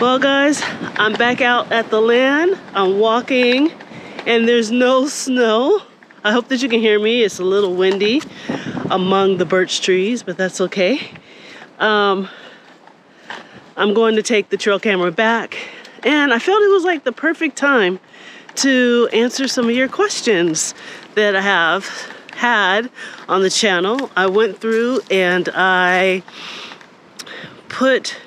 Well guys, I'm back out at the land. I'm walking and there's no snow. I hope that you can hear me. It's a little windy among the birch trees, but that's okay. I'm going to take the trail camera back, and I felt it was like the perfect time to answer some of your questions that I have had on the channel. I went through and I put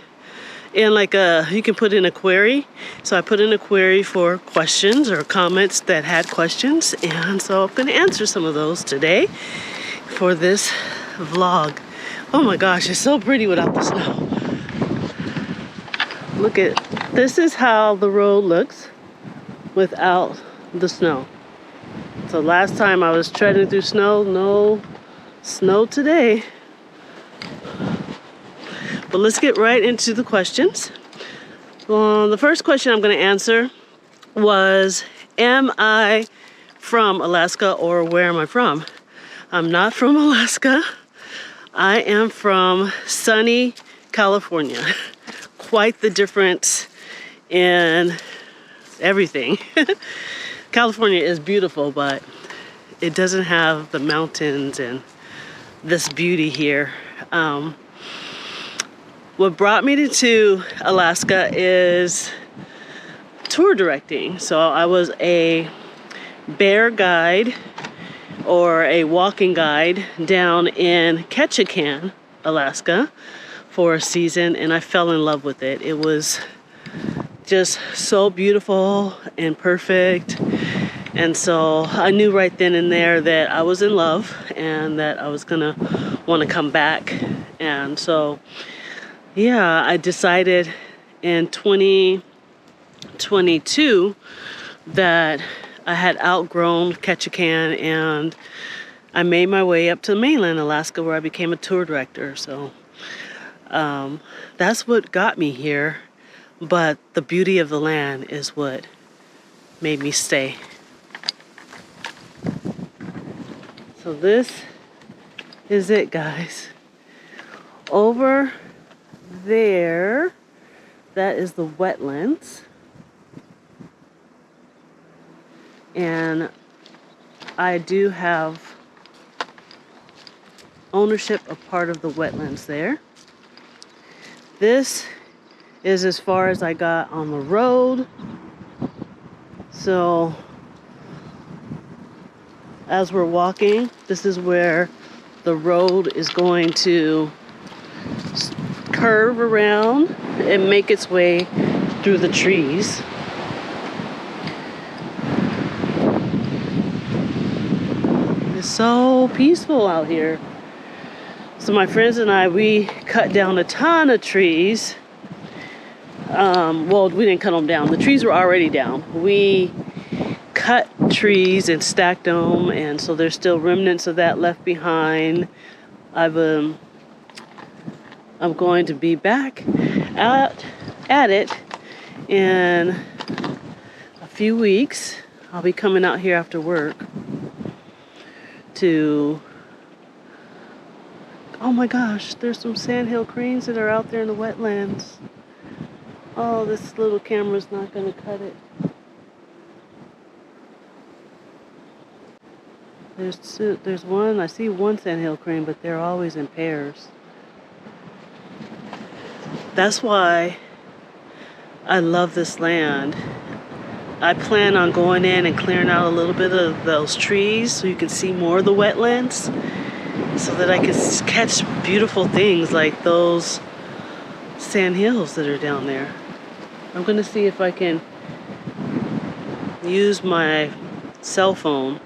in you can put in a query. So I put in a query for questions or comments that had questions, and so I'm going to answer some of those today for this vlog. Oh my gosh, it's so pretty without the snow. Look at, this is how the road looks without the snow. So last time I was treading through snow, no snow today. But let's get right into the questions. Well, the first question I'm going to answer was, am I from Alaska, or where am I from? I'm not from Alaska. I am from sunny California. Quite the difference in everything. California is beautiful, but it doesn't have the mountains and this beauty here. What brought me to Alaska is tour directing. So I was a bear guide or a walking guide down in Ketchikan, Alaska for a season, and I fell in love with it. It was just so beautiful and perfect. And so I knew right then and there that I was in love and that I was gonna want to come back. And so yeah, I decided in 2022 that I had outgrown Ketchikan, and I made my way up to mainland Alaska, where I became a tour director. So that's what got me here, but the beauty of the land is what made me stay. So this is it, guys. Over there, that is the wetlands, and I do have ownership of part of the wetlands there. This is as far as I got on the road. So as we're walking, this is where the road is going to curve around and make its way through the trees. It's so peaceful out here. So my friends and I, we cut down a ton of trees. Well, we didn't cut them down. The trees were already down. We cut trees and stacked them, and so there's still remnants of that left behind. I'm going to be back out at it in a few weeks. I'll be coming out here after work to, oh my gosh, there's some sandhill cranes that are out there in the wetlands. Oh, this little camera's not going to cut it. There's one, I see one sandhill crane, but they're always in pairs. That's why I love this land. I plan on going in and clearing out a little bit of those trees so you can see more of the wetlands, so that I can catch beautiful things like those sand hills that are down there. I'm going to see if I can use my cell phone,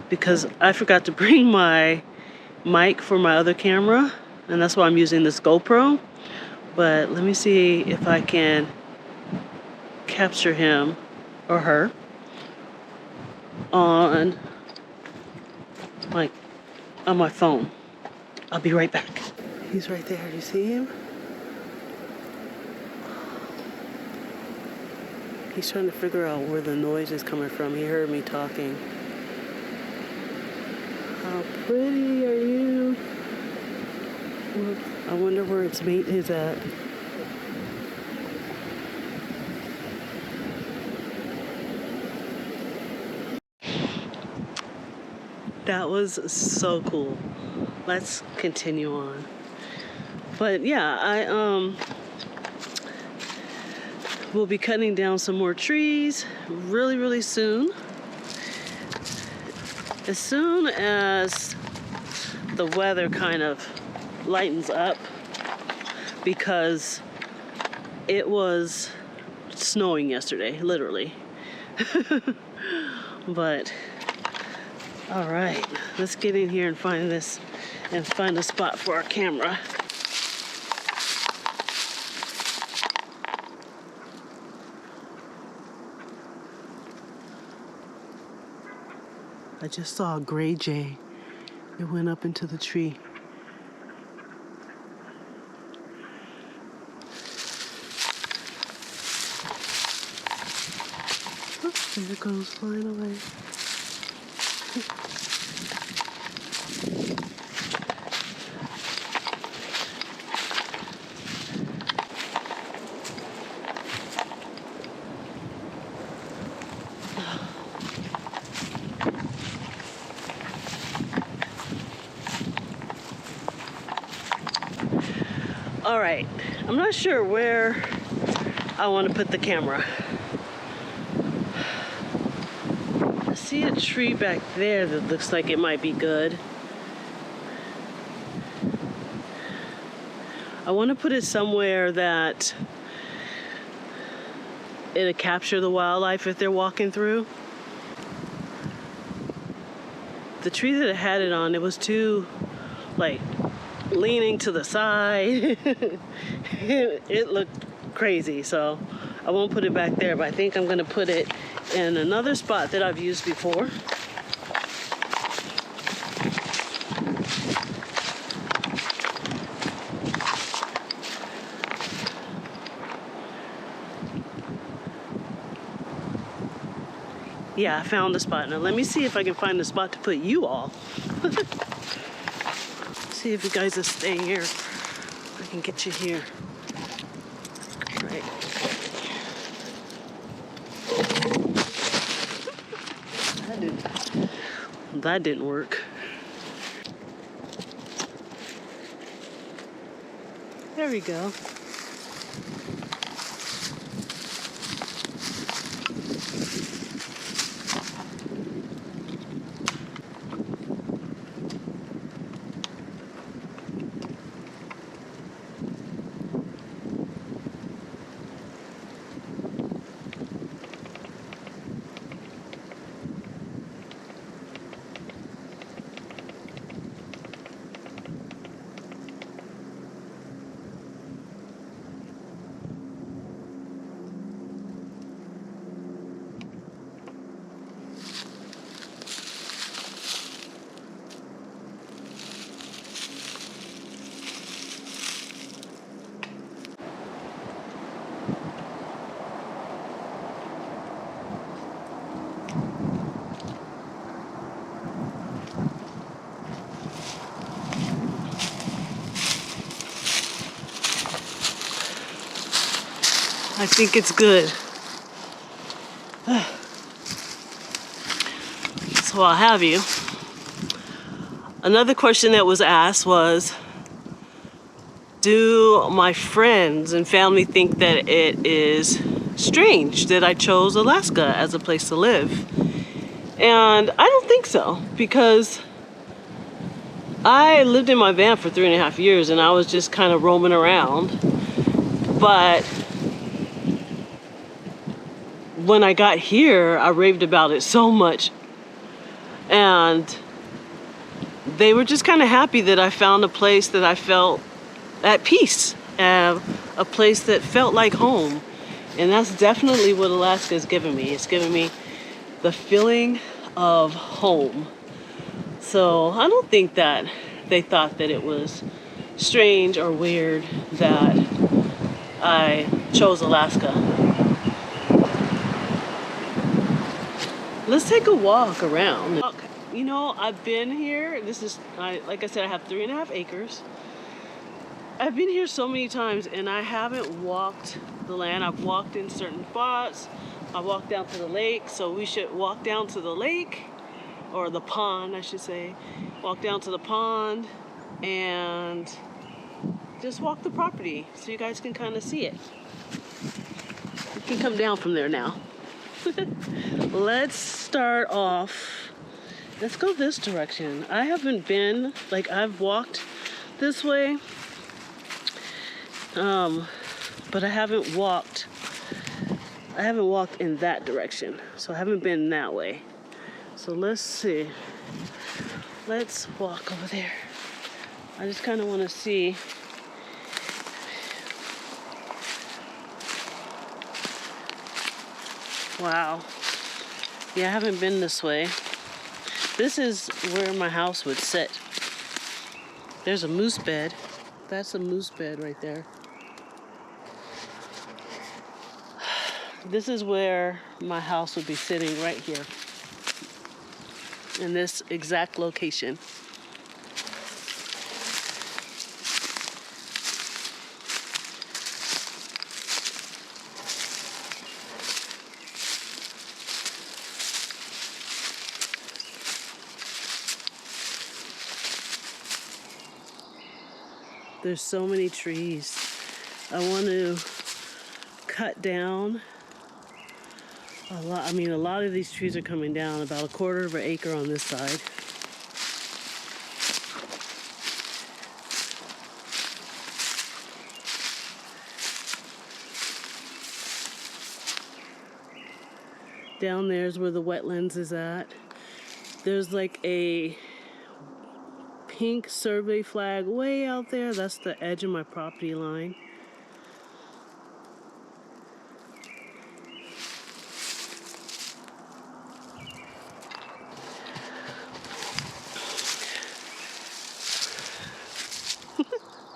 because I forgot to bring my mic for my other camera, and that's why I'm using this GoPro. But let me see if I can capture him or her on my phone. I'll be right back. He's right there. You see him? He's trying to figure out where the noise is coming from. He heard me talking. How pretty are you? I wonder where its mate is at. That was so cool. Let's continue on. But yeah, I will be cutting down some more trees really soon. As soon as the weather kind of lightens up, because it was snowing yesterday, literally. But all right, let's get in here and find this and find a spot for our camera. I just saw a gray jay. It went up into the tree. Oh, there it goes, flying away. All right, I'm not sure where I want to put the camera. I see a tree back there that looks like it might be good. I want to put it somewhere that it'll capture the wildlife if they're walking through. The tree that I had it on, it was too, like, leaning to the side. It looked crazy, so I won't put it back there, but I think I'm gonna put it in another spot that I've used before. Yeah, I found the spot. Now let me see if I can find a spot to put you all. See if you guys will stay here. I can get you here. Right. That didn't work. There we go. I think it's good. So I'll have you. Another question that was asked was, do my friends and family think that it is strange that I chose Alaska as a place to live? And I don't think so, because I lived in my van for 3.5 years and I was just kind of roaming around. But when I got here, I raved about it so much. And they were just kind of happy that I found a place that I felt at peace, a place that felt like home. And that's definitely what Alaska has given me. It's given me the feeling of home. So I don't think that they thought that it was strange or weird that I chose Alaska. Let's take a walk around. Okay. You know, I've been here. This is, like I said, I have 3.5 acres. I've been here so many times and I haven't walked the land. I've walked in certain spots. I walked down to the lake, so we should walk down to the lake or the pond, I should say. Walk down to the pond and just walk the property so you guys can kind of see it. You can come down from there now. Let's start off. Let's go this direction. I haven't been, like, I've walked this way, but I haven't walked in that direction. So I haven't been that way. So let's see. Let's walk over there. I just kind of want to see. Wow. Yeah, I haven't been this way. This is where my house would sit. There's a moose bed. That's a moose bed right there. This is where my house would be sitting, right here. In this exact location. There's so many trees. I want to cut down a lot. I mean, a lot of these trees are coming down, about a quarter of an acre on this side. Down there's where the wetlands is at. There's like a pink survey flag way out there. That's the edge of my property line.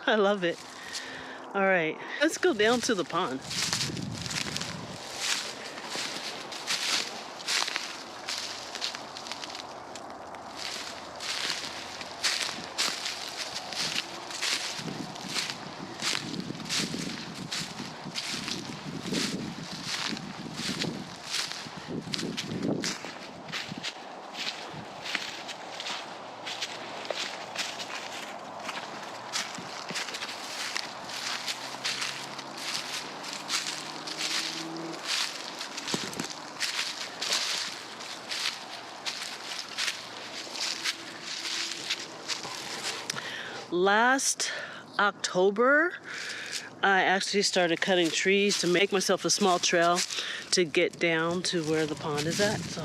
I love it. All right, let's go down to the pond. Last October, I actually started cutting trees to make myself a small trail to get down to where the pond is at. So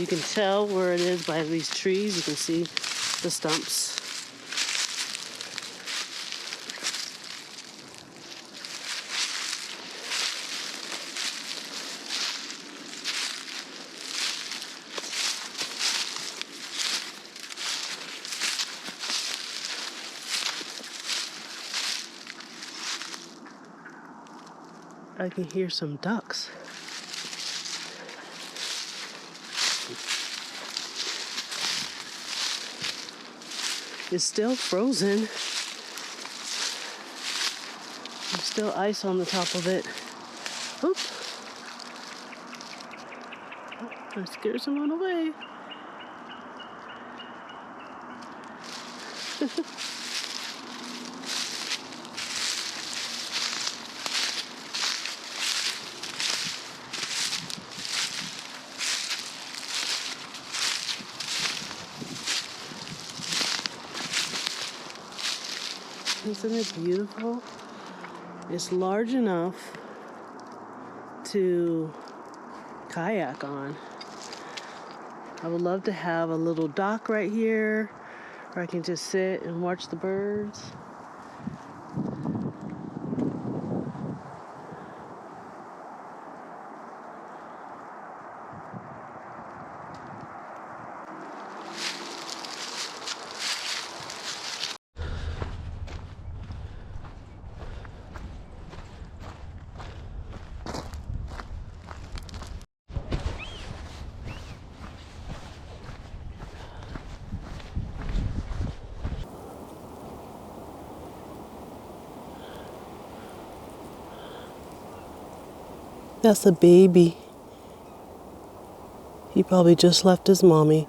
you can tell where it is by these trees. You can see the stumps. I can hear some ducks. It's still frozen. There's still ice on the top of it. Oop. Oh, I scared someone away. Isn't it beautiful? It's large enough to kayak on. I would love to have a little dock right here where I can just sit and watch the birds. That's a baby. He probably just left his mommy.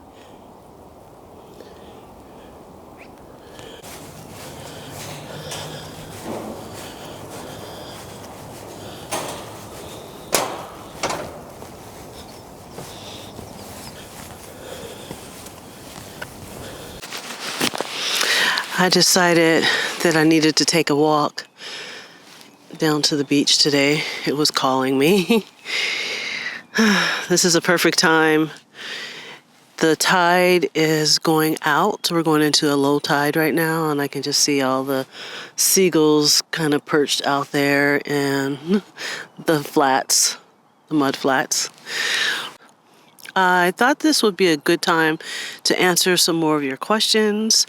I decided that I needed to take a walk down to the beach today. It was calling me. This is a perfect time. The tide is going out. We're going into a low tide right now, and I can just see all the seagulls kind of perched out there in the flats, the mud flats. I thought this would be a good time to answer some more of your questions.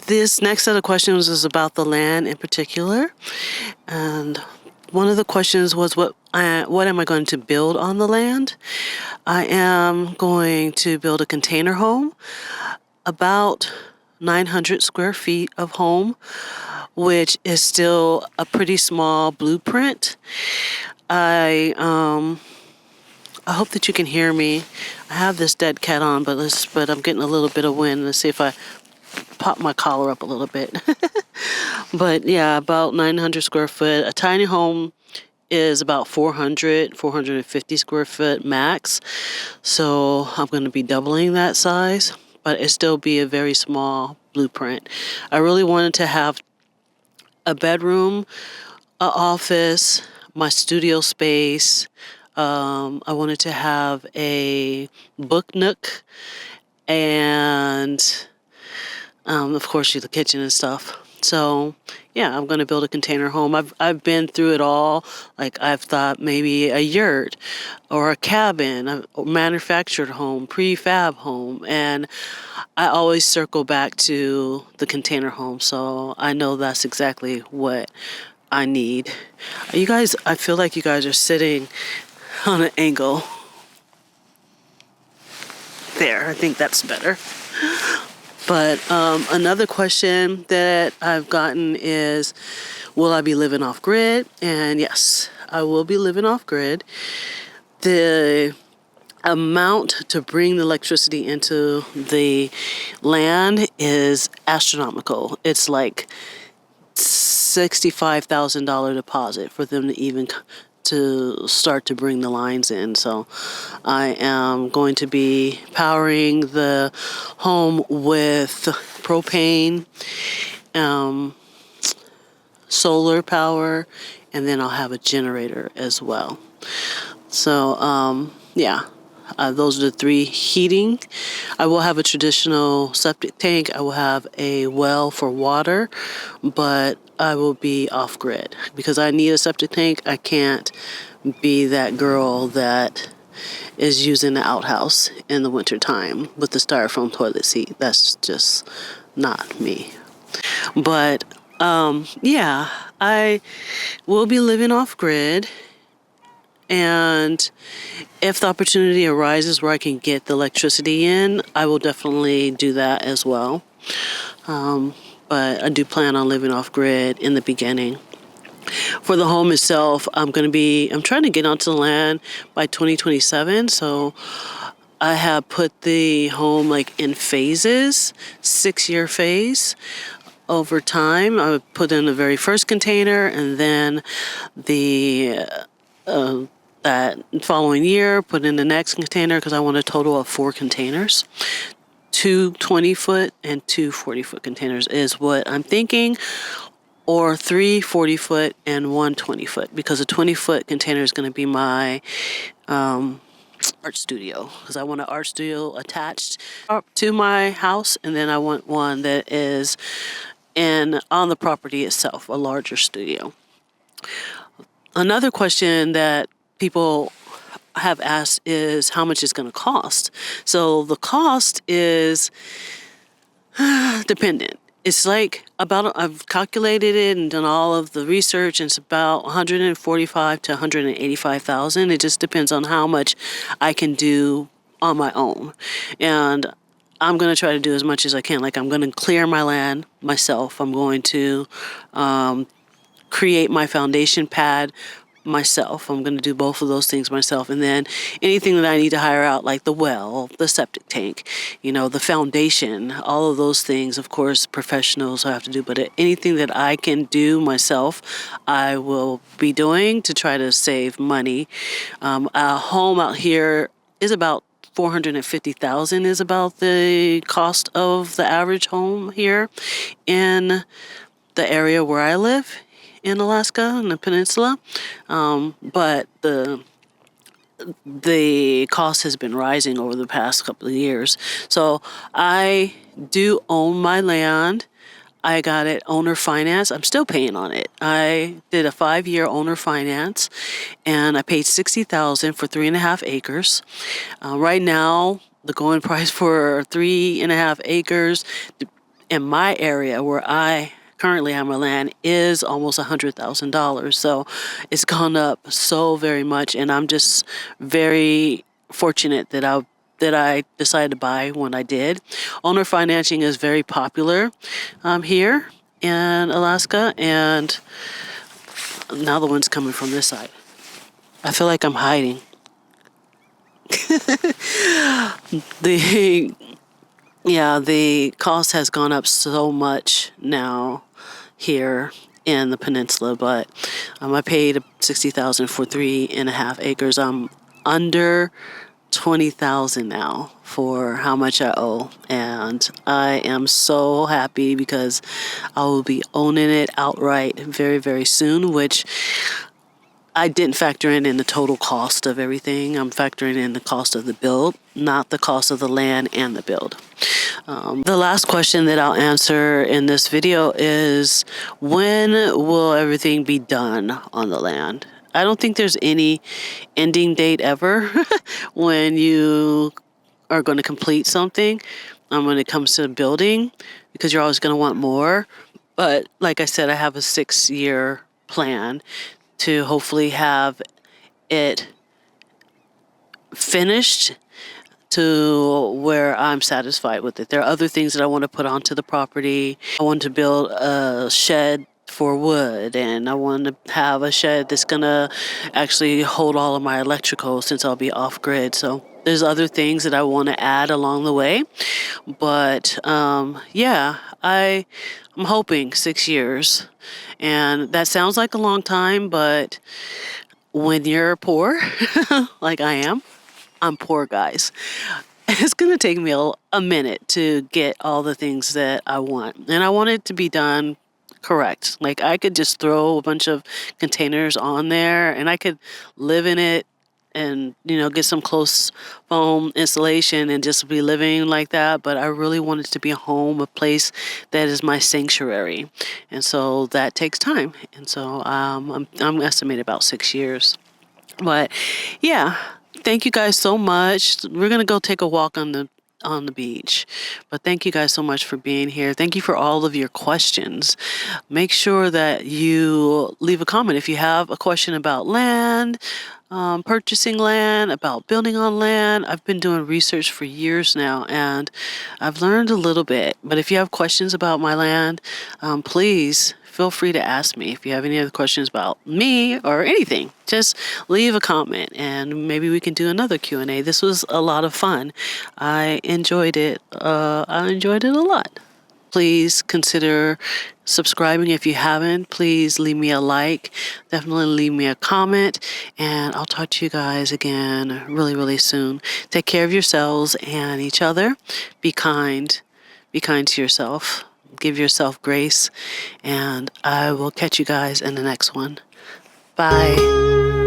This next set of questions is about the land in particular. And one of the questions was what am I going to build on the land? I am going to build a container home, about 900 square feet of home, which is still a pretty small blueprint. I hope that you can hear me. I have this dead cat on, but I'm getting a little bit of wind. Let's see if I pop my collar up a little bit. But yeah, about 900 square foot. A tiny home is about 450 square foot max. So I'm going to be doubling that size, but it still be a very small blueprint. I really wanted to have a bedroom, an office, my studio space. I wanted to have a book nook and, of course, the kitchen and stuff. So, yeah, I'm going to build a container home. I've been through it all. Like, I've thought maybe a yurt or a cabin, a manufactured home, prefab home. And I always circle back to the container home. So I know that's exactly what I need. You guys, I feel like you guys are sitting on an angle. There, I think that's better. But another question that I've gotten is, will I be living off grid? And yes, I will be living off grid. The amount to bring the electricity into the land is astronomical. It's like $65,000 deposit for them to even to start to bring the lines in. So I am going to be powering the home with propane, solar power, and then I'll have a generator as well. So yeah, those are the three. Heating, I will have a traditional septic tank. I will have a well for water, but I will be off grid because I need a septic tank. I can't be that girl that is using the outhouse in the wintertime with the styrofoam toilet seat. That's just not me. But yeah, I will be living off grid. And if the opportunity arises where I can get the electricity in, I will definitely do that as well. But I do plan on living off grid in the beginning. For the home itself, I'm trying to get onto the land by 2027. So I have put the home like in phases, 6-year phase. Over time, I would put in the very first container, and then that following year, put in the next container because I want a total of 4 containers. 2 20-foot and 2 40-foot containers is what I'm thinking, or 3 40-foot and 1 20-foot, because a 20-foot container is going to be my art studio, because I want an art studio attached up to my house, and then I want one that is on the property itself, a larger studio. Another question that people have asked is how much it's going to cost. So the cost is dependent. It's like I've calculated it and done all of the research, and it's about $145,000 to $185,000. It just depends on how much I can do on my own. And I'm going to try to do as much as I can. Like, I'm going to clear my land myself. I'm going to create my foundation pad myself. I'm going to do both of those things myself. And then anything that I need to hire out, like the well, the septic tank, the foundation, all of those things, of course, professionals have to do. But anything that I can do myself, I will be doing to try to save money. A home out here is about $450,000 is about the cost of the average home here in the area where I live in Alaska, in the peninsula. But the cost has been rising over the past couple of years. So I do own my land. I got it owner finance. I'm still paying on it. I did a 5-year owner finance, and I paid $60,000 for 3.5 acres. Right now, the going price for 3.5 acres in my area where I currently have my land is almost $100,000. So it's gone up so very much, and I'm just very fortunate that I decided to buy when I did. Owner financing is very popular here in Alaska, and now the wind's coming from this side. I feel like I'm hiding. The cost has gone up so much now here in the peninsula, but I paid $60,000 for 3.5 acres. I'm under $20,000 now for how much I owe, and I am so happy because I will be owning it outright very, very soon, which I didn't factor in the total cost of everything. I'm factoring in the cost of the build, not the cost of the land and the build. The last question that I'll answer in this video is, when will everything be done on the land? I don't think there's any ending date ever when you are going to complete something when it comes to building, because you're always going to want more. But like I said, I have a 6-year plan to hopefully have it finished to where I'm satisfied with it. There are other things that I want to put onto the property. I want to build a shed for wood, and I want to have a shed that's gonna actually hold all of my electrical since I'll be off grid. So there's other things that I want to add along the way. But I'm hoping 6 years. And that sounds like a long time, but when you're poor, like I am, I'm poor, guys. It's going to take me a minute to get all the things that I want. And I want it to be done correct. Like, I could just throw a bunch of containers on there and I could live in it and, get some close foam insulation and just be living like that. But I really want it to be a home, a place that is my sanctuary. And so that takes time. And so I'm estimating about 6 years. But yeah, thank you guys so much. We're going to go take a walk on the beach. But thank you guys so much for being here. Thank you for all of your questions. Make sure that you leave a comment if you have a question about land, purchasing land, about building on land. I've been doing research for years now, and I've learned a little bit. But if you have questions about my land, please feel free to ask me. If you have any other questions about me or anything, just leave a comment and maybe we can do another Q&A. This was a lot of fun. I enjoyed it. I enjoyed it a lot. Please consider subscribing if you haven't. Please leave me a like. Definitely leave me a comment. And I'll talk to you guys again really, really soon. Take care of yourselves and each other. Be kind. Be kind to yourself. Give yourself grace. And I will catch you guys in the next one. Bye.